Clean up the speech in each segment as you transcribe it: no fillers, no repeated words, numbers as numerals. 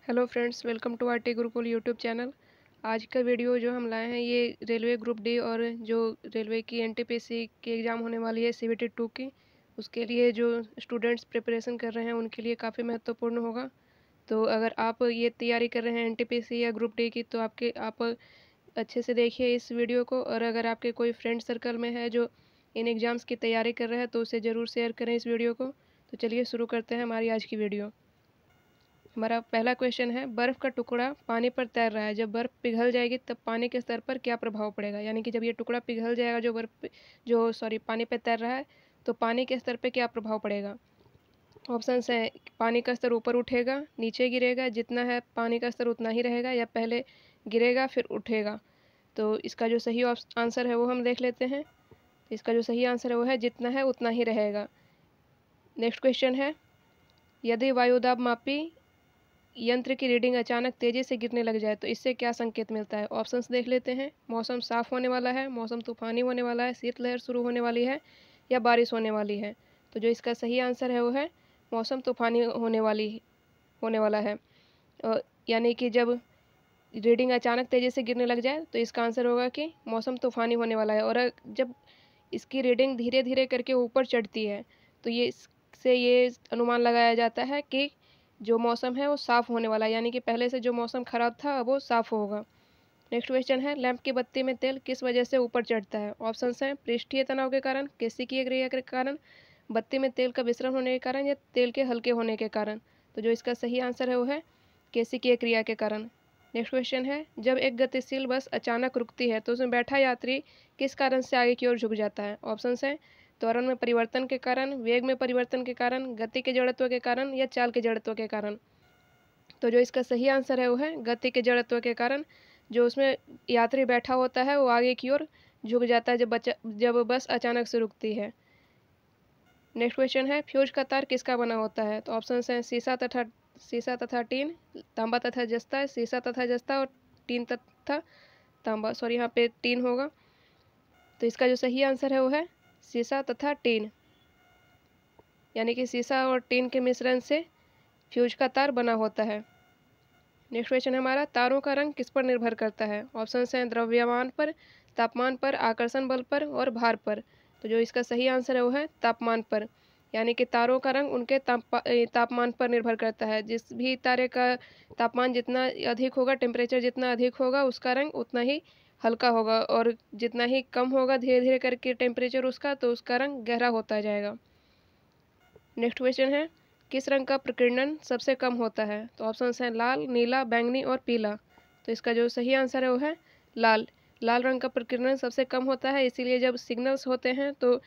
Hello friends, welcome to RT Gurukul YouTube channel. आज का video जो हम लाए हैं ये रेलवे ग्रुप डी और जो रेलवे की एनटीपीसी की एग्ज़ाम होने वाली है सीबीटी 2 की, उसके लिए जो स्टूडेंट्स प्रिपरेशन कर रहे हैं उनके लिए काफ़ी महत्वपूर्ण होगा। तो अगर आप ये तैयारी कर रहे हैं एनटीपीसी या ग्रुप डी की, तो आप अच्छे से देखिए इस वीडियो को। और अगर आपके कोई फ्रेंड सर्कल में है जो इन एग्ज़ाम्स की तैयारी कर रहे हैं तो उसे ज़रूर शेयर करें इस वीडियो को। तो चलिए शुरू करते हैं हमारी आज की वीडियो। हमारा पहला क्वेश्चन है, बर्फ़ का टुकड़ा पानी पर तैर रहा है, जब बर्फ़ पिघल जाएगी तब पानी के स्तर पर क्या प्रभाव पड़ेगा। यानी कि जब ये टुकड़ा पिघल जाएगा, पानी पे तैर रहा है, तो पानी के स्तर पे क्या प्रभाव पड़ेगा। ऑप्शंस हैं, पानी का स्तर ऊपर उठेगा, नीचे गिरेगा, जितना है पानी का स्तर उतना ही रहेगा, या पहले गिरेगा फिर उठेगा। तो इसका जो सही आंसर है वो हम देख लेते हैं। इसका जो सही आंसर है वो है जितना है उतना ही रहेगा। नेक्स्ट क्वेश्चन है, यदि वायुदाब मापी यंत्र की रीडिंग अचानक तेजी से गिरने लग जाए तो इससे क्या संकेत मिलता है। ऑप्शंस देख लेते हैं। मौसम साफ होने वाला है, मौसम तूफानी होने वाला है, शीतलहर शुरू होने वाली है, या बारिश होने वाली है। तो जो इसका सही आंसर है वो है मौसम तूफानी होने वाला है। यानी कि जब रीडिंग अचानक तेजी से गिरने लग जाए तो इसका आंसर होगा कि मौसम तूफानी होने वाला है। और जब इसकी रीडिंग धीरे धीरे करके ऊपर चढ़ती है तो ये अनुमान लगाया जाता है कि जो मौसम है वो साफ़ होने वाला है, यानी कि पहले से जो मौसम ख़राब था अब वो साफ़ होगा। नेक्स्ट क्वेश्चन है, लैंप की बत्ती में तेल किस वजह से ऊपर चढ़ता है। ऑप्शंस हैं, पृष्ठीय तनाव के कारण, केशिकीय क्रिया के कारण, बत्ती में तेल का मिश्रण होने के कारण, या तेल के हल्के होने के कारण। तो जो इसका सही आंसर है वो है केशिकीय क्रिया के कारण। नेक्स्ट क्वेश्चन है, जब एक गतिशील बस अचानक रुकती है तो उसमें बैठा यात्री किस कारण से आगे की ओर झुक जाता है। ऑप्शंस हैं, त्वरण में परिवर्तन के कारण, वेग में परिवर्तन के कारण, गति के जड़त्व के कारण, या चाल के जड़त्व के कारण। तो जो इसका सही आंसर है वो है गति के जड़त्व के कारण। जो उसमें यात्री बैठा होता है वो आगे की ओर झुक जाता है जब बस अचानक से रुकती है। नेक्स्ट क्वेश्चन है, फ्यूज का तार किसका बना होता है। तो ऑप्शंस हैं, शीशा तथा टीन, तांबा तथा जस्ता, शीशा तथा जस्ता, और टीन तथा तांबा। सॉरी, यहाँ पे टीन होगा। तो इसका जो सही आंसर है वो है शीशा तथा टीन, यानी कि शीशा और टीन के मिश्रण से फ्यूज का तार बना होता है। नेक्स्ट क्वेश्चन है हमारा, तारों का रंग किस पर निर्भर करता है। ऑप्शंस हैं, द्रव्यमान पर, तापमान पर, आकर्षण बल पर, और भार पर। तो जो इसका सही आंसर है वो है तापमान पर, यानी कि तारों का रंग उनके तापमान पर निर्भर करता है। जिस भी तारे का तापमान जितना अधिक होगा, टेम्परेचर जितना अधिक होगा, उसका रंग उतना ही हल्का होगा, और जितना ही कम होगा धीरे धीरे करके टेम्परेचर उसका, तो उसका रंग गहरा होता जाएगा। नेक्स्ट क्वेश्चन है, किस रंग का प्रकीर्णन सबसे कम होता है। तो ऑप्शंस हैं, लाल, नीला, बैंगनी, और पीला। तो इसका जो सही आंसर है वो है लाल। लाल रंग का प्रकीर्णन सबसे कम होता है, इसीलिए जब सिग्नल्स होते हैं तो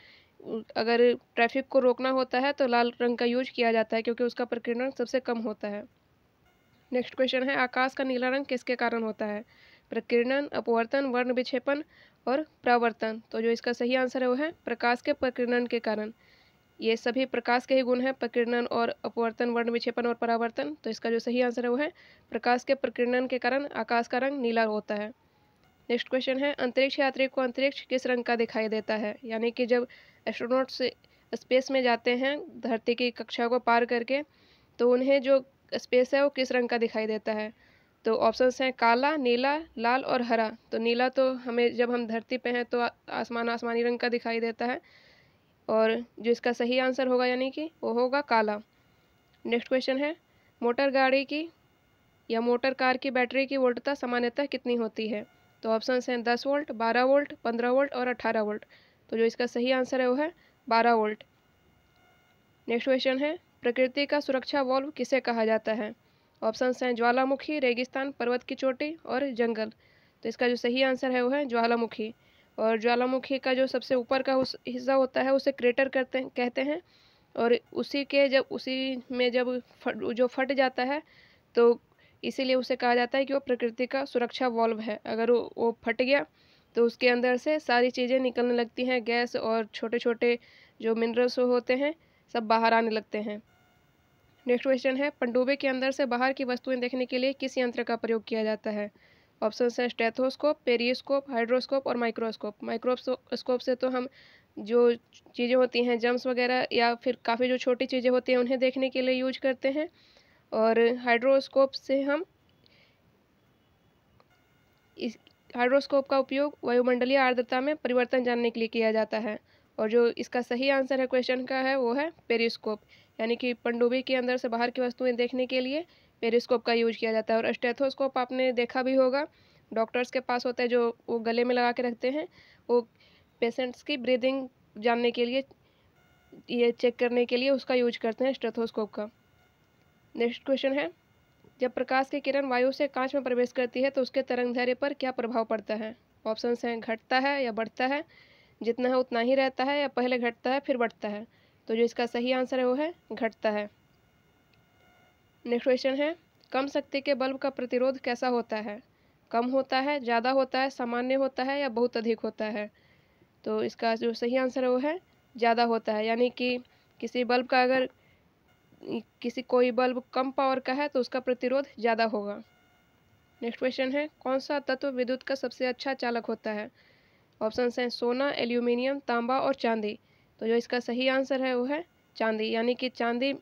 अगर ट्रैफिक को रोकना होता है तो लाल रंग का यूज किया जाता है, क्योंकि उसका प्रकीर्णन सबसे कम होता है। नेक्स्ट क्वेश्चन है, आकाश का नीला रंग किसके कारण होता है। प्रकीर्णन, अपवर्तन, वर्ण विक्षेपण, और परावर्तन। तो जो इसका सही आंसर है वो है प्रकाश के प्रकीर्णन के कारण। ये सभी प्रकाश के ही गुण हैं, प्रकीर्णन और अपवर्तन, वर्ण विक्षेपण और परावर्तन। तो इसका जो सही आंसर है वो है प्रकाश के प्रकीर्णन के कारण आकाश का रंग नीला होता है। नेक्स्ट क्वेश्चन है, अंतरिक्ष यात्री को अंतरिक्ष किस रंग का दिखाई देता है। यानी कि जब एस्ट्रोनॉट्स स्पेस में जाते हैं धरती की कक्षा को पार करके, तो उन्हें जो स्पेस है वो किस रंग का दिखाई देता है। तो ऑप्शंस हैं, काला, नीला, लाल, और हरा। तो नीला तो हमें जब हम धरती पे हैं तो आसमानी रंग का दिखाई देता है, और जो इसका सही आंसर होगा यानी कि वो होगा काला। नेक्स्ट क्वेश्चन है, मोटर गाड़ी की या मोटर कार की बैटरी की वोल्टता सामान्यतः कितनी होती है। तो ऑप्शंस हैं, 10 वोल्ट, 12 वोल्ट, 15 वोल्ट, और 18 वोल्ट। तो जो इसका सही आंसर है वो है 12 वोल्ट। नेक्स्ट क्वेश्चन है, प्रकृति का सुरक्षा वॉल्व किसे कहा जाता है। ऑप्शंस हैं, ज्वालामुखी, रेगिस्तान, पर्वत की चोटी, और जंगल। तो इसका जो सही आंसर है वो है ज्वालामुखी। और ज्वालामुखी का जो सबसे ऊपर का उस हिस्सा होता है उसे क्रेटर कहते हैं। और उसी में जब जो फट जाता है तो इसीलिए उसे कहा जाता है कि वो प्रकृति का सुरक्षा वॉल्व है। अगर वो फट गया तो उसके अंदर से सारी चीज़ें निकलने लगती हैं, गैस और छोटे छोटे जो मिनरल्स होते हैं सब बाहर आने लगते हैं। नेक्स्ट क्वेश्चन है, पनडुब्बी के अंदर से बाहर की वस्तुएं देखने के लिए किस यंत्र का प्रयोग किया जाता है। ऑप्शन है, स्टेथोस्कोप, पेरिस्कोप, हाइड्रोस्कोप, और माइक्रोस्कोप। माइक्रोस्कोप से तो हम जो चीज़ें होती हैं जम्स वगैरह या फिर काफ़ी जो छोटी चीज़ें होती हैं उन्हें देखने के लिए यूज करते हैं। और हाइड्रोस्कोप से हम इस हाइड्रोस्कोप का उपयोग वायुमंडलीय आर्द्रता में परिवर्तन जानने के लिए किया जाता है। और जो इसका सही आंसर है क्वेश्चन का है वो है पेरिस्कोप, यानी कि पनडुब्बी के अंदर से बाहर की वस्तुएं देखने के लिए पेरिस्कोप का यूज किया जाता है। और स्टेथोस्कोप आपने देखा भी होगा, डॉक्टर्स के पास होता है, जो वो गले में लगा के रखते हैं, वो पेशेंट्स की ब्रीदिंग जानने के लिए, ये चेक करने के लिए उसका यूज करते हैं, स्टेथोस्कोप का। नेक्स्ट क्वेश्चन है, जब प्रकाश की किरण वायु से कांच में प्रवेश करती है तो उसके तरंगदैर्घ्य पर क्या प्रभाव पड़ता है? ऑप्शंस हैं घटता है या बढ़ता है, जितना है उतना ही रहता है, या पहले घटता है फिर बढ़ता है। तो जो इसका सही आंसर है वो है घटता है। नेक्स्ट क्वेश्चन है, कम शक्ति के बल्ब का प्रतिरोध कैसा होता है? कम होता है, ज़्यादा होता है, सामान्य होता है या बहुत अधिक होता है? तो इसका जो सही आंसर है वो है ज़्यादा होता है, यानी कि किसी बल्ब का अगर कोई बल्ब कम पावर का है तो उसका प्रतिरोध ज़्यादा होगा। नेक्स्ट क्वेश्चन है, कौन सा तत्व विद्युत का सबसे अच्छा चालक होता है? ऑप्शन हैं सोना, एल्यूमिनियम, तांबा और चांदी। तो जो इसका सही आंसर है वो है चांदी, यानी कि चांदी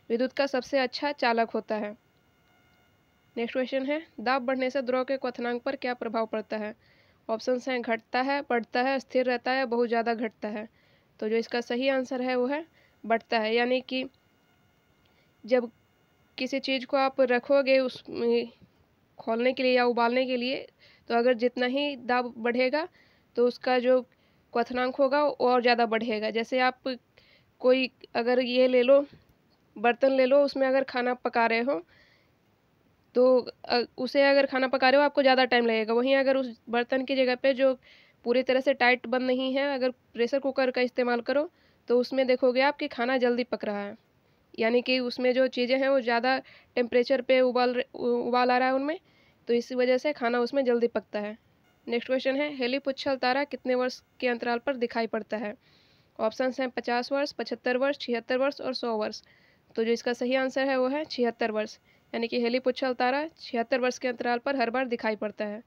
विद्युत का सबसे अच्छा चालक होता है। नेक्स्ट क्वेश्चन है, दाब बढ़ने से द्रव के क्वथनांक पर क्या प्रभाव पड़ता है? ऑप्शन हैं घटता है, बढ़ता है, स्थिर रहता है, बहुत ज़्यादा घटता है। तो जो इसका सही आंसर है वो है बढ़ता है, यानी कि जब किसी चीज़ को आप रखोगे उसमें खोलने के लिए या उबालने के लिए, तो अगर जितना ही दाब बढ़ेगा तो उसका जो क्वथनांक होगा वो और ज़्यादा बढ़ेगा। जैसे आप कोई अगर ये ले लो, बर्तन ले लो, उसमें अगर खाना पका रहे हो तो उसे अगर खाना पका रहे हो आपको ज़्यादा टाइम लगेगा। वहीं अगर उस बर्तन की जगह पे जो पूरी तरह से टाइट बंद नहीं है, अगर प्रेशर कुकर का इस्तेमाल करो तो उसमें देखोगे आप कि खाना जल्दी पक रहा है, यानी कि उसमें जो चीज़ें हैं वो ज़्यादा टेम्परेचर पे उबाल आ रहा है उनमें, तो इसी वजह से खाना उसमें जल्दी पकता है। नेक्स्ट क्वेश्चन है, हेलीपुच्छल तारा कितने वर्ष के अंतराल पर दिखाई पड़ता है? ऑप्शन हैं 50 वर्ष, 75 वर्ष, 76 वर्ष और 100 वर्ष। तो जो इसका सही आंसर है वो है 76 वर्ष, यानी कि हेलीपुच्छल तारा 76 वर्ष के अंतराल पर हर बार दिखाई पड़ता है।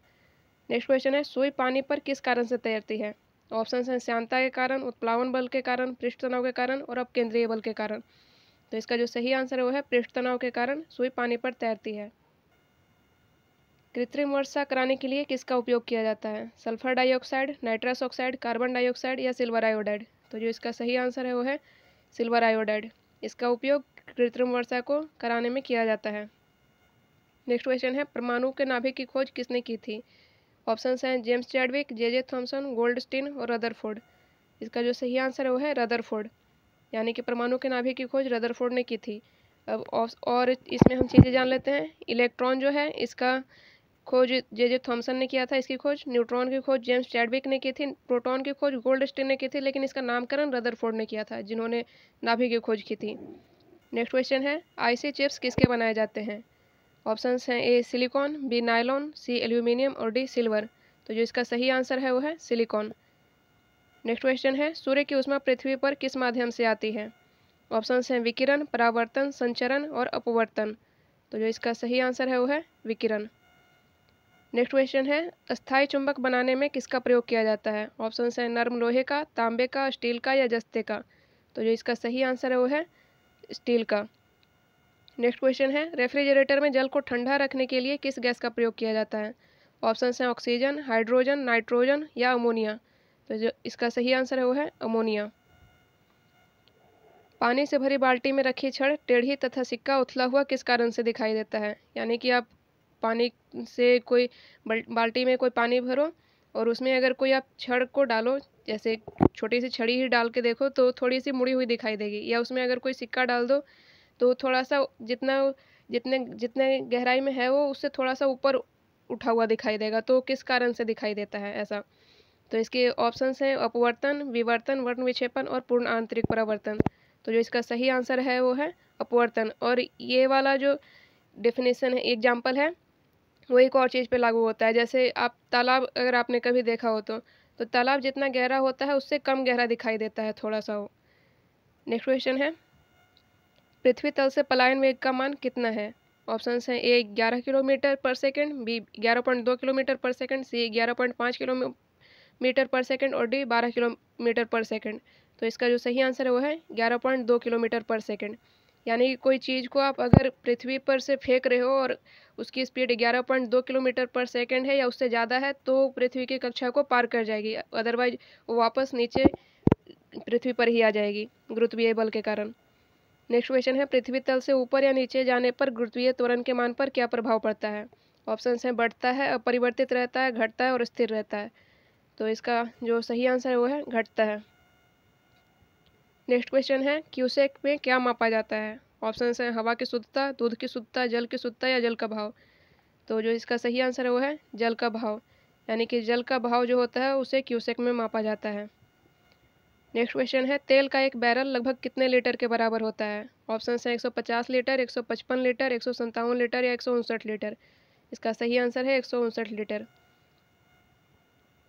नेक्स्ट क्वेश्चन है, सुई पानी पर किस कारण से तैरती है? ऑप्शन हैं श्यानता के कारण, उत्प्लावन बल के कारण, पृष्ठ तनाव के कारण और अपकेंद्रीय बल के कारण। तो इसका जो सही आंसर है वो है पृष्ठ तनाव के कारण सुई पानी पर तैरती है। कृत्रिम वर्षा कराने के लिए किसका उपयोग किया जाता है? Sulphur dioxide, nitrous oxide, carbon dioxide या सिल्वर आयोडाइड? तो जो इसका सही आंसर है वो है सिल्वर आयोडाइड। इसका उपयोग कृत्रिम वर्षा को कराने में किया जाता है। नेक्स्ट क्वेश्चन है, परमाणु के नाभिक की खोज किसने की थी? ऑप्शन हैं James Chadwick, J Thomson, Goldstein और रदरफोर्ड। इसका जो सही आंसर है वो है रदरफोर्ड, यानी कि परमाणु के नाभिक की खोज रदरफोर्ड ने की थी। अब और इसमें हम चीज़ें जान लेते हैं। इलेक्ट्रॉन जो है इसका खोज जे थॉमसन ने किया था, इसकी खोज। न्यूट्रॉन की खोज जेम्स चैडविक ने की थी। प्रोटॉन की खोज गोल्डस्टीन ने की थी, लेकिन इसका नामकरण रदरफोर्ड ने किया था, जिन्होंने नाभिक की खोज की थी। नेक्स्ट क्वेश्चन है, आईसी चिप्स किसके बनाए जाते हैं? ऑप्शंस हैं A silicon, B nylon, C aluminium और डी सिल्वर। तो जो इसका सही आंसर है वो है सिलिकॉन। नेक्स्ट क्वेश्चन है, सूर्य की ऊष्मा पृथ्वी पर किस माध्यम से आती है? ऑप्शंस हैं विकिरण, परावर्तन, संचरण और अपवर्तन। तो जो इसका सही आंसर है वो है विकिरण। नेक्स्ट क्वेश्चन है, अस्थायी चुंबक बनाने में किसका प्रयोग किया जाता है? ऑप्शंस हैं नर्म लोहे का, तांबे का, स्टील का या जस्ते का। तो जो इसका सही आंसर है वो है स्टील का। नेक्स्ट क्वेश्चन है, रेफ्रिजरेटर में जल को ठंडा रखने के लिए किस गैस का प्रयोग किया जाता है? ऑप्शंस हैं ऑक्सीजन, हाइड्रोजन, नाइट्रोजन या अमोनिया। तो जो इसका सही आंसर है वो है अमोनिया। पानी से भरी बाल्टी में रखी छड़ टेढ़ी तथा सिक्का उथला हुआ किस कारण से दिखाई देता है? यानी कि आप पानी से कोई बाल्टी में कोई पानी भरो और उसमें अगर कोई आप छड़ को डालो, जैसे छोटी सी छड़ी ही डाल के देखो तो थोड़ी सी मुड़ी हुई दिखाई देगी, या उसमें अगर कोई सिक्का डाल दो तो थोड़ा सा जितने जितने गहराई में है वो उससे थोड़ा सा ऊपर उठा हुआ दिखाई देगा। तो किस कारण से दिखाई देता है ऐसा? तो इसके ऑप्शंस हैं अपवर्तन, विवर्तन, वर्ण विक्षेपण और पूर्ण आंतरिक परावर्तन। तो जो इसका सही आंसर है वो है अपवर्तन। और ये वाला जो डेफिनेशन है, एग्जाम्पल है, वो एक और चीज़ पे लागू होता है। जैसे आप तालाब अगर आपने कभी देखा हो तो तालाब जितना गहरा होता है उससे कम गहरा दिखाई देता है थोड़ा सा वो। नेक्स्ट क्वेश्चन है, पृथ्वी तल से पलायन वेग का मान कितना है? ऑप्शंस हैं ए 11 किलोमीटर पर सेकंड, बी 11.2 किलोमीटर पर सेकंड, सी 11.5 किलोमीटर पर सेकंड और डी 12 किलोमीटर पर सेकंड। तो इसका जो सही आंसर है वो है 11.2 किलोमीटर पर सेकंड। यानी कि कोई चीज़ को आप अगर पृथ्वी पर से फेंक रहे हो और उसकी स्पीड 11.2 किलोमीटर पर सेकंड है या उससे ज़्यादा है तो पृथ्वी की कक्षा को पार कर जाएगी, अदरवाइज वो वापस नीचे पृथ्वी पर ही आ जाएगी गुरुत्वीय बल के कारण। नेक्स्ट क्वेश्चन है, पृथ्वी तल से ऊपर या नीचे जाने पर गुरुत्वीय त्वरण के मान पर क्या प्रभाव पड़ता है? ऑप्शन है बढ़ता है, अपरिवर्तित रहता है, घटता है और स्थिर रहता है। तो इसका जो सही आंसर है वो है घटता है। नेक्स्ट क्वेश्चन है, क्यूसेक में क्या मापा जाता है? ऑप्शन है हवा की शुद्धता, दूध की शुद्धता, जल की शुद्धता या जल का भाव। तो जो इसका सही आंसर है वो है जल का भाव, यानी कि जल का भाव जो होता है उसे क्यूसेक में मापा जाता है। नेक्स्ट क्वेश्चन है, तेल का एक बैरल लगभग कितने लीटर के बराबर होता है? ऑप्शन है 150 लीटर, 155 लीटर, 157 लीटर या 159 लीटर। इसका सही आंसर है 159 लीटर।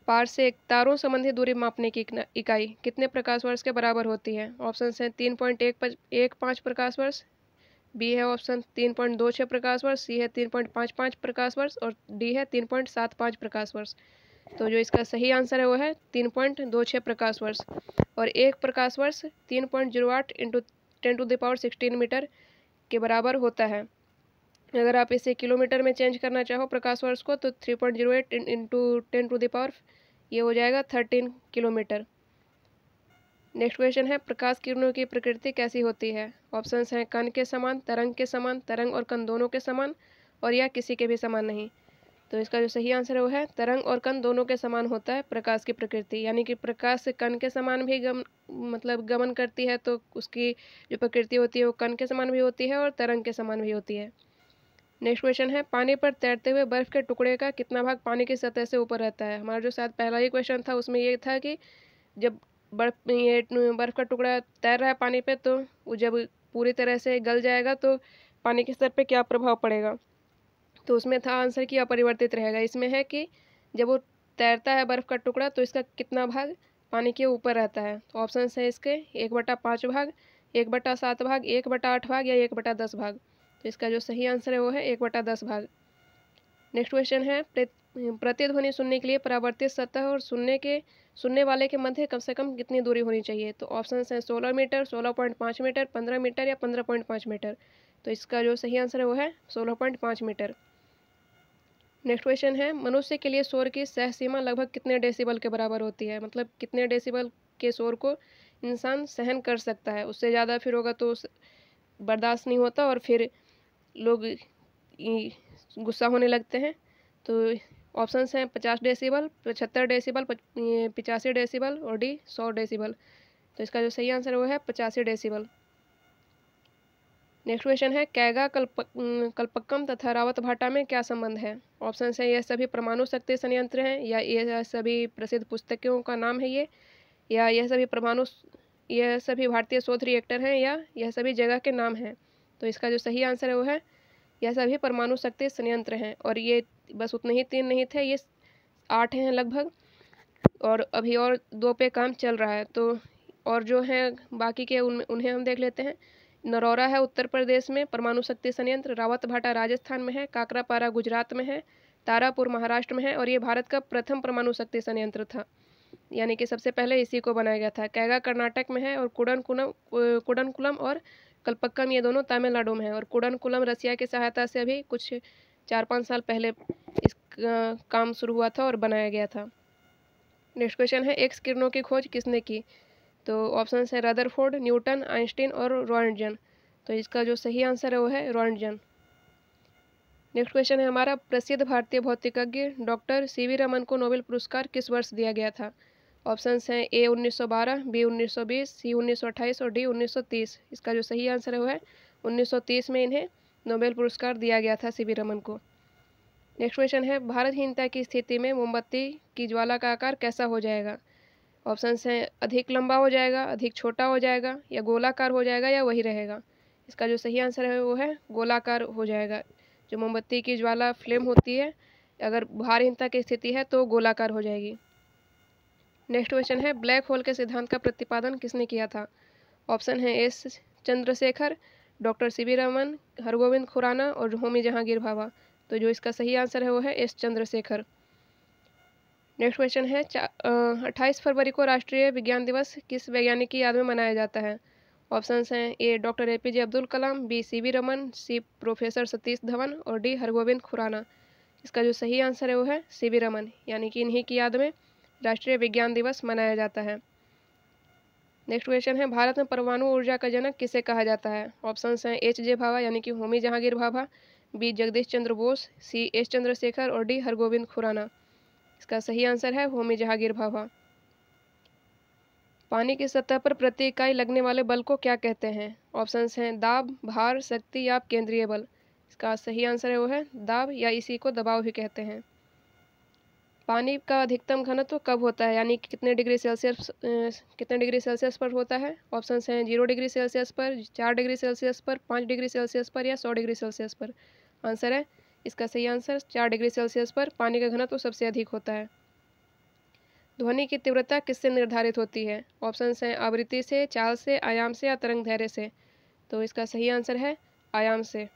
पार से एक तारों संबंधी दूरी मापने की इकाई कितने प्रकाश वर्ष के बराबर होती है? ऑप्शन है 3.15 प्रकाश वर्ष, बी है ऑप्शन 3.26 प्रकाश वर्ष, सी है 3.55 प्रकाश वर्ष और डी है 3.75 प्रकाश वर्ष। तो जो इसका सही आंसर है वो है 3.26 प्रकाश वर्ष। और एक प्रकाश वर्ष 3.08 इंटू 10⁻16 मीटर के बराबर होता है। अगर आप इसे किलोमीटर में चेंज करना चाहो प्रकाश वर्ष को तो 3.08 इंटू 10⁻, ये हो जाएगा 13 किलोमीटर। नेक्स्ट क्वेश्चन है, प्रकाश किरणों की प्रकृति कैसी होती है? ऑप्शंस हैं कण के समान, तरंग के समान, तरंग और कण दोनों के समान और या किसी के भी समान नहीं। तो इसका जो सही आंसर है वो है तरंग और कण दोनों के समान होता है प्रकाश की प्रकृति, यानी कि प्रकाश कण के समान भी गमन करती है तो उसकी जो प्रकृति होती है वो कण के समान भी होती है और तरंग के समान भी होती है। नेक्स्ट क्वेश्चन है, पानी पर तैरते हुए बर्फ के टुकड़े का कितना भाग पानी की सतह से ऊपर रहता है? हमारा जो शायद पहला ही क्वेश्चन था उसमें ये था कि जब बर्फ का टुकड़ा तैर रहा है पानी पे तो वो जब पूरी तरह से गल जाएगा तो पानी के स्तर पे क्या प्रभाव पड़ेगा। तो उसमें था आंसर कि अपरिवर्तित रहेगा। इसमें है कि जब वो तैरता है बर्फ का टुकड़ा तो इसका कितना भाग पानी के ऊपर रहता है। तो ऑप्शन है इसके 1/5 भाग, 1/7 भाग, 1/8 भाग या 1/10 भाग। तो इसका जो सही आंसर है वो है 1/10 भाग। नेक्स्ट क्वेश्चन है, प्रतिध्वनि सुनने के लिए परावर्तित सतह और सुनने वाले के मध्य कम से कम कितनी दूरी होनी चाहिए? तो ऑप्शन हैं 16 मीटर, 16.5 मीटर, 15 मीटर या 15.5 मीटर। तो इसका जो सही आंसर है वो है 16.5 मीटर। नेक्स्ट क्वेश्चन है, मनुष्य के लिए शोर की सह सीमा लगभग कितने डेसिबल के बराबर होती है? मतलब कितने डेसिबल के शोर को इंसान सहन कर सकता है, उससे ज़्यादा फिर होगा तो बर्दाश्त नहीं होता और फिर लोग गुस्सा होने लगते हैं। तो ऑप्शंस हैं 50 डेसिबल, 75 डेसिबल, 85 डेसिबल और डी 100 डेसिबल। तो इसका जो सही आंसर है वो है 85 डेसिबल। नेक्स्ट क्वेश्चन है, कैगा कल्पक्कम तथा रावत भाटा में क्या संबंध है? ऑप्शन है यह सभी परमाणु शक्ति संयंत्र हैं, या यह सभी प्रसिद्ध पुस्तकों का नाम है या यह सभी भारतीय शोध रिएक्टर हैं, या यह सभी जगह के नाम हैं। तो इसका जो सही आंसर है वो है यह सभी परमाणु शक्ति संयंत्र हैं। और ये बस उतने ही 3 नहीं थे, ये 8 हैं लगभग और अभी और 2 पे काम चल रहा है। तो और जो हैं बाकी के उन्हें हम देख लेते हैं। नरौरा है उत्तर प्रदेश में परमाणु शक्ति संयंत्र, रावत भाटा राजस्थान में है, काकरापारा गुजरात में है, तारापुर महाराष्ट्र में है और ये भारत का प्रथम परमाणु शक्ति संयंत्र था, यानी कि सबसे पहले इसी को बनाया गया था। कैगा कर्नाटक में है और कुडनकुलम और कल्पक्कम ये दोनों तमिलनाडु में है। और कुडनकुलम रसिया की सहायता से अभी कुछ 4-5 साल पहले इस काम शुरू हुआ था और बनाया गया था। नेक्स्ट क्वेश्चन है, एक्स किरणों की खोज किसने की? तो ऑप्शन है रदरफोर्ड, न्यूटन, आइंस्टीन और रॉन्टजन। तो इसका जो सही आंसर है वो है रॉन्टजन। नेक्स्ट क्वेश्चन है हमारा, प्रसिद्ध भारतीय भौतिकज्ञ डॉक्टर सीवी रमन को नोबेल पुरस्कार किस वर्ष दिया गया था? ऑप्शंस हैं ए 1912, बी 1920, सी 1928 और डी 1930। इसका जो सही आंसर है वो है 1930 में इन्हें नोबेल पुरस्कार दिया गया था सीवी रमन को। नेक्स्ट क्वेश्चन है, भारतहीनता की स्थिति में मोमबत्ती की ज्वाला का आकार कैसा हो जाएगा? ऑप्शंस हैं अधिक लंबा हो जाएगा, अधिक छोटा हो जाएगा या गोलाकार हो जाएगा या वही रहेगा। इसका जो सही आंसर है वो है गोलाकार हो जाएगा। जो मोमबत्ती की ज्वाला फ्लेम होती है अगर भारहीनता की स्थिति है तो गोलाकार हो जाएगी। नेक्स्ट क्वेश्चन है, ब्लैक होल के सिद्धांत का प्रतिपादन किसने किया था? ऑप्शन है S Chandrasekhar, doctor CV Raman, Hargobind Khorana और होमी जहांगीर भाभा। तो जो इसका सही आंसर है वो है एस चंद्रशेखर। नेक्स्ट क्वेश्चन है, 28 फरवरी को राष्ट्रीय विज्ञान दिवस किस वैज्ञानिक की याद में मनाया जाता है? ऑप्शंस हैं ए doctor APJ Abdul Kalam, B CV Raman, सी प्रोफेसर सतीश धवन और डी हरगोविंद खुराना। इसका जो सही आंसर है वो है CV रमन, यानी कि इन्हीं की याद में राष्ट्रीय विज्ञान दिवस मनाया जाता है। नेक्स्ट क्वेश्चन है, भारत में परमाणु ऊर्जा का जनक किसे कहा जाता है? ऑप्शंस हैं HJ भाभा यानी कि होमी जहांगीर भाभा, बी जगदीश चंद्र बोस, सी S चंद्रशेखर और डी हरगोविंद खुराना। इसका सही आंसर है होमी जहांगीर भाभा। पानी की सतह पर प्रति इकाई लगने वाले बल को क्या कहते हैं? ऑप्शंस हैं दाब, भार, शक्ति या केंद्रीय बल। इसका सही आंसर है वो है दाब, या इसी को दबाव भी कहते हैं। पानी का अधिकतम घनत्व कब होता है, यानी कि कितने डिग्री सेल्सियस पर होता है? ऑप्शंस हैं 0 डिग्री सेल्सियस पर, 4 डिग्री सेल्सियस पर, 5 डिग्री सेल्सियस पर या 100 डिग्री सेल्सियस पर। आंसर है इसका सही आंसर 4 डिग्री सेल्सियस पर पानी का घनत्व सबसे अधिक होता है। ध्वनि की तीव्रता किससे निर्धारित होती है? ऑप्शंस हैं आवृत्ति से, चाल से, आयाम से या तरंग दैर्ध्य से। तो इसका सही आंसर है आयाम से।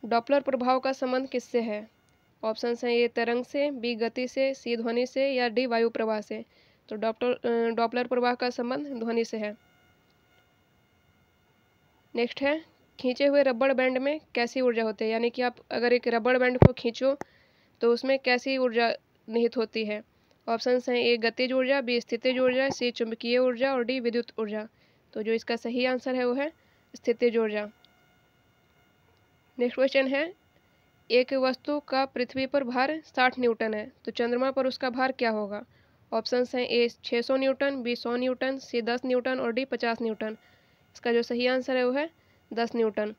डॉपलर प्रभाव का संबंध किससे है? ऑप्शंस हैं ए तरंग से, बी गति से, सी ध्वनि से या डी वायु प्रवाह से। तो डॉपलर प्रवाह का संबंध ध्वनि से है। नेक्स्ट है, खींचे हुए रबड़ बैंड में कैसी ऊर्जा होती है, यानी कि आप अगर एक रबड़ बैंड को खींचो तो उसमें कैसी ऊर्जा निहित होती है? ऑप्शंस हैं ए गतिज ऊर्जा, बी स्थितिज ऊर्जा, सी चुंबकीय ऊर्जा और डी विद्युत ऊर्जा। तो जो इसका सही आंसर है वो है स्थितिज ऊर्जा। नेक्स्ट क्वेश्चन है, एक वस्तु का पृथ्वी पर भार 60 न्यूटन है, तो चंद्रमा पर उसका भार क्या होगा? ऑप्शंस हैं ए 600 न्यूटन, बी 100 न्यूटन, सी 10 न्यूटन और डी 50 न्यूटन। इसका जो सही आंसर है वो है 10 न्यूटन।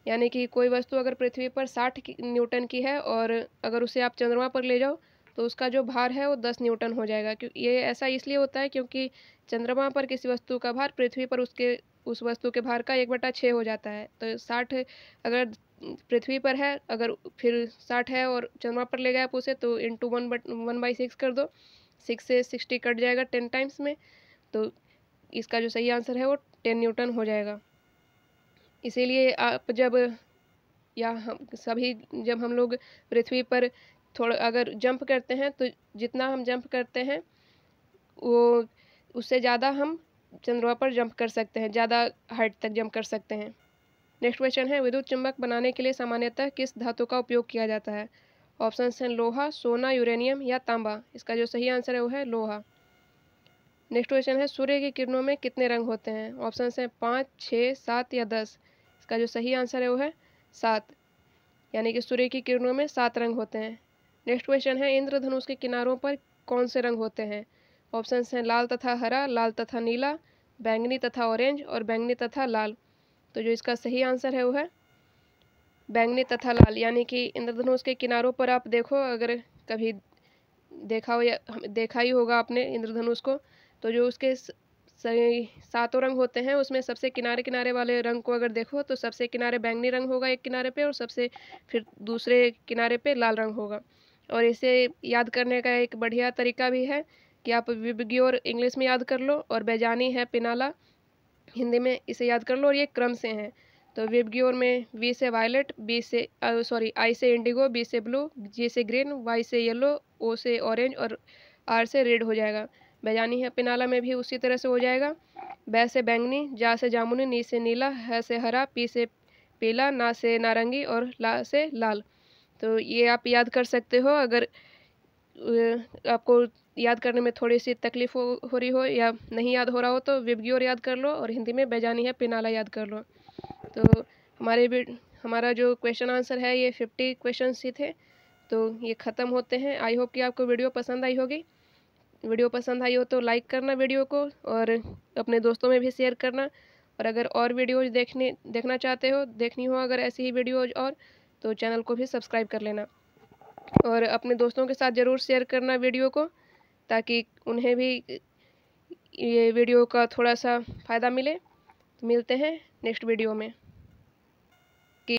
यानी कि कोई वस्तु अगर पृथ्वी पर 60 न्यूटन की है और अगर उसे आप चंद्रमा पर ले जाओ तो उसका जो भार है वो 10 न्यूटन हो जाएगा। क्योंकि ये ऐसा इसलिए होता है क्योंकि चंद्रमा पर किसी वस्तु का भार पृथ्वी पर उस वस्तु के भार का 1/6 हो जाता है। तो 60 अगर पृथ्वी पर है, अगर फिर 60 है और चंद्रमा पर ले गए आप उसे, तो इंटू 1/6 कर दो, 6 से 60 कट जाएगा 10 टाइम्स में। तो इसका जो सही आंसर है वो 10 न्यूटन हो जाएगा। इसीलिए आप जब हम लोग पृथ्वी पर थोड़ा अगर जंप करते हैं तो जितना हम जंप करते हैं वो उससे ज़्यादा हम चंद्रमा पर जंप कर सकते हैं, ज़्यादा हाइट तक जंप कर सकते हैं। नेक्स्ट क्वेश्चन है, विद्युत चुंबक बनाने के लिए सामान्यतः किस धातु का उपयोग किया जाता है? ऑप्शंस हैं लोहा, सोना, यूरेनियम या तांबा। इसका जो सही आंसर है वो है लोहा। नेक्स्ट क्वेश्चन है, सूर्य की किरणों में कितने रंग होते हैं? ऑप्शंस हैं 5, 6, 7 या 10। इसका जो सही आंसर है वो है 7, यानी कि सूर्य की किरणों में 7 रंग होते हैं। नेक्स्ट क्वेश्चन है, इंद्रधनुष के किनारों पर कौन से रंग होते हैं? ऑप्शंस हैं लाल तथा हरा, लाल तथा नीला, बैंगनी तथा ऑरेंज और बैंगनी तथा लाल। तो जो इसका सही आंसर है वो है बैंगनी तथा लाल। यानी कि इंद्रधनुष के किनारों पर आप देखो, अगर कभी देखा हो या देखा ही होगा आपने इंद्रधनुष को, तो जो उसके 7 रंग होते हैं उसमें सबसे किनारे किनारे वाले रंग को अगर देखो तो सबसे किनारे बैंगनी रंग होगा एक किनारे पे, और सबसे फिर दूसरे किनारे पे लाल रंग होगा। और इसे याद करने का एक बढ़िया तरीका भी है कि आप विबग्योर इंग्लिश में याद कर लो और बैजानी है पिनाला हिंदी में, इसे याद कर लो और ये क्रम से हैं। तो विबग्योर में वी से वायलेट, आई से इंडिगो, बी से ब्लू, जी से ग्रीन, वाई से येलो, ओ से ऑरेंज और आर से रेड हो जाएगा। बैजानी है पिनाला में भी उसी तरह से हो जाएगा। बै से बैंगनी, जा से जामुनी, नी से नीला, है से हरा, पी से पीला, ना से नारंगी और ला से लाल। तो ये आप याद कर सकते हो। अगर आपको याद करने में थोड़ी सी तकलीफ हो रही हो या नहीं याद हो रहा हो तो विबग्योर याद कर लो और हिंदी में बैजानी है पिनाला याद कर लो। तो हमारा जो क्वेश्चन आंसर है ये 50 क्वेश्चन ही थे, तो ये ख़त्म होते हैं। आई होप कि आपको वीडियो पसंद आई होगी। वीडियो पसंद आई हो तो लाइक करना वीडियो को और अपने दोस्तों में भी शेयर करना। और अगर और वीडियोज़ देखना चाहते हो, देखनी हो अगर ऐसी ही वीडियोज़ और, तो चैनल को भी सब्सक्राइब कर लेना और अपने दोस्तों के साथ ज़रूर शेयर करना वीडियो को, ताकि उन्हें भी ये वीडियो का थोड़ा सा फ़ायदा मिले। मिलते हैं नेक्स्ट वीडियो में।